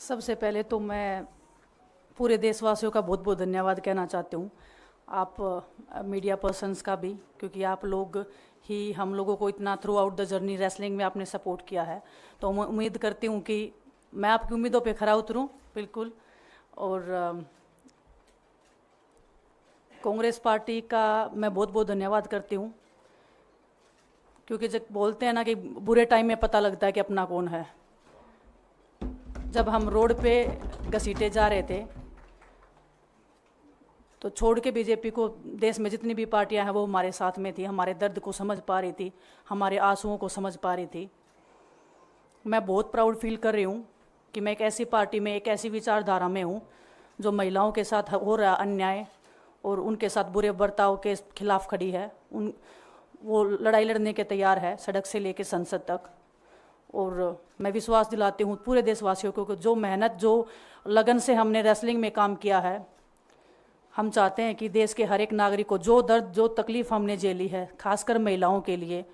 सबसे पहले तो मैं पूरे देशवासियों का बहुत बहुत धन्यवाद कहना चाहती हूँ। आप मीडिया पर्सन्स का भी, क्योंकि आप लोग ही हम लोगों को इतना through out the journey wrestling में आपने सपोर्ट किया है। तो मैं उम्मीद करती हूँ कि मैं आपकी उम्मीदों पे खरा उतरूँ बिल्कुल। और कांग्रेस पार्टी का मैं बहुत बहुत धन्यवाद करती हूँ, क्योंकि जब बोलते हैं ना कि बुरे टाइम में पता लगता है कि अपना कौन है। जब हम रोड पे घसीटे जा रहे थे तो छोड़ के बीजेपी को, देश में जितनी भी पार्टियां हैं वो हमारे साथ में थी, हमारे दर्द को समझ पा रही थी, हमारे आंसुओं को समझ पा रही थी। मैं बहुत प्राउड फील कर रही हूँ कि मैं एक ऐसी पार्टी में, एक ऐसी विचारधारा में हूँ जो महिलाओं के साथ हो रहा अन्याय और उनके साथ बुरे बर्ताव के खिलाफ खड़ी है। वो लड़ाई लड़ने के तैयार है, सड़क से लेकर संसद तक। और मैं विश्वास दिलाती हूँ पूरे देशवासियों को कि जो मेहनत, जो लगन से हमने रेसलिंग में काम किया है, हम चाहते हैं कि देश के हर एक नागरिक को जो दर्द, जो तकलीफ़ हमने झेली है, खासकर महिलाओं के लिए,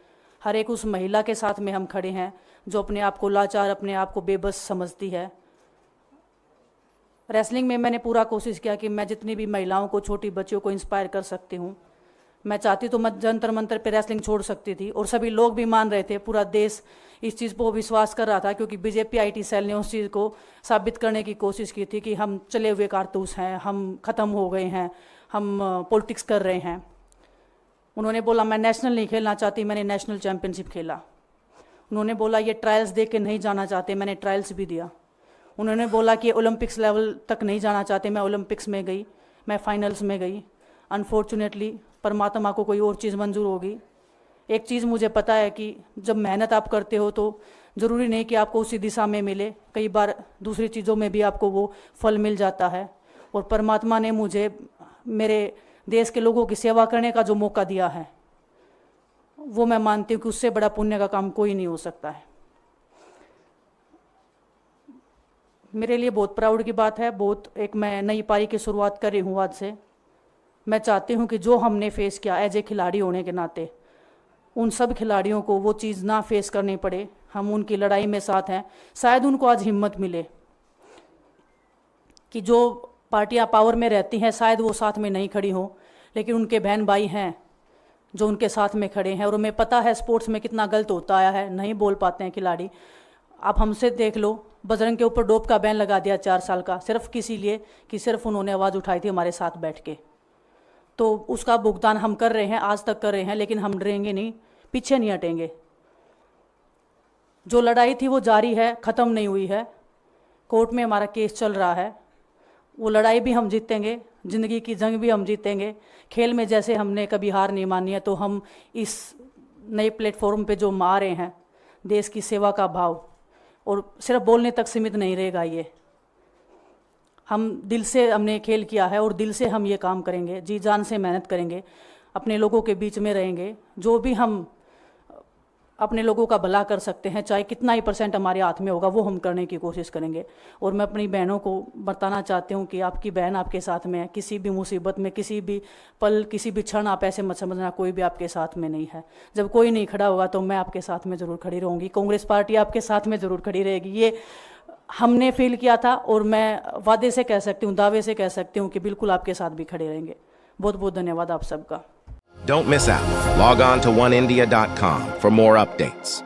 हर एक उस महिला के साथ में हम खड़े हैं जो अपने आप को लाचार, अपने आप को बेबस समझती है। रेसलिंग में मैंने पूरा कोशिश किया कि मैं जितनी भी महिलाओं को, छोटी बच्चियों को इंस्पायर कर सकती हूँ। मैं चाहती तो मैं जंतर मंतर पे रेसलिंग छोड़ सकती थी, और सभी लोग भी मान रहे थे, पूरा देश इस चीज़ पर विश्वास कर रहा था, क्योंकि बीजेपी आईटी सेल ने उस चीज़ को साबित करने की कोशिश की थी कि हम चले हुए कारतूस हैं, हम ख़त्म हो गए हैं, हम पॉलिटिक्स कर रहे हैं। उन्होंने बोला मैं नेशनल नहीं खेलना चाहती, मैंने नेशनल चैम्पियनशिप खेला। उन्होंने बोला ये ट्रायल्स दे के नहीं जाना चाहते, मैंने ट्रायल्स भी दिया। उन्होंने बोला कि ओलंपिक्स लेवल तक नहीं जाना चाहते, मैं ओलंपिक्स में गई, मैं फाइनल्स में गई। अनफॉर्चुनेटली परमात्मा को कोई और चीज़ मंजूर होगी। एक चीज़ मुझे पता है कि जब मेहनत आप करते हो तो ज़रूरी नहीं कि आपको उसी दिशा में मिले, कई बार दूसरी चीज़ों में भी आपको वो फल मिल जाता है। और परमात्मा ने मुझे मेरे देश के लोगों की सेवा करने का जो मौका दिया है, वो मैं मानती हूँ कि उससे बड़ा पुण्य का काम कोई नहीं हो सकता है। मेरे लिए बहुत प्राउड की बात है। एक मैं नई पारी की शुरुआत कर रही हूँ आज से। मैं चाहती हूँ कि जो हमने फेस किया एज ए खिलाड़ी होने के नाते, उन सब खिलाड़ियों को वो चीज़ ना फेस करनी पड़े। हम उनकी लड़ाई में साथ हैं। शायद उनको आज हिम्मत मिले कि जो पार्टियां पावर में रहती हैं शायद वो साथ में नहीं खड़ी हों, लेकिन उनके बहन भाई हैं जो उनके साथ में खड़े हैं। और हमें पता है स्पोर्ट्स में कितना गलत होता आया है, नहीं बोल पाते हैं खिलाड़ी। आप हमसे देख लो, बजरंग के ऊपर डोप का बैन लगा दिया 4 साल का, सिर्फ किसी लिए कि सिर्फ उन्होंने आवाज़ उठाई थी हमारे साथ बैठ के। तो उसका भुगतान हम कर रहे हैं, आज तक कर रहे हैं, लेकिन हम डरेंगे नहीं, पीछे नहीं हटेंगे। जो लड़ाई थी वो जारी है, ख़त्म नहीं हुई है। कोर्ट में हमारा केस चल रहा है, वो लड़ाई भी हम जीतेंगे, ज़िंदगी की जंग भी हम जीतेंगे। खेल में जैसे हमने कभी हार नहीं मानी है, तो हम इस नए प्लेटफॉर्म पे जो आ रहे हैं, देश की सेवा का भाव, और सिर्फ बोलने तक सीमित नहीं रहेगा। ये हम दिल से हमने खेल किया है और दिल से हम ये काम करेंगे, जी जान से मेहनत करेंगे, अपने लोगों के बीच में रहेंगे। जो भी हम अपने लोगों का भला कर सकते हैं, चाहे कितना ही % हमारे हाथ में होगा, वो हम करने की कोशिश करेंगे। और मैं अपनी बहनों को बताना चाहती हूँ कि आपकी बहन आपके साथ में है। किसी भी मुसीबत में, किसी भी पल, किसी भी क्षण आप ऐसे मत समझना कोई भी आपके साथ में नहीं है। जब कोई नहीं खड़ा होगा तो मैं आपके साथ में ज़रूर खड़ी रहूँगी, कांग्रेस पार्टी आपके साथ में ज़रूर खड़ी रहेगी। ये हमने फील किया था, और मैं वादे से कह सकती हूँ, दावे से कह सकती हूँ कि बिल्कुल आपके साथ भी खड़े रहेंगे। बहुत बहुत धन्यवाद आप सबका। Don't miss out. Log on to oneindia.com for more updates.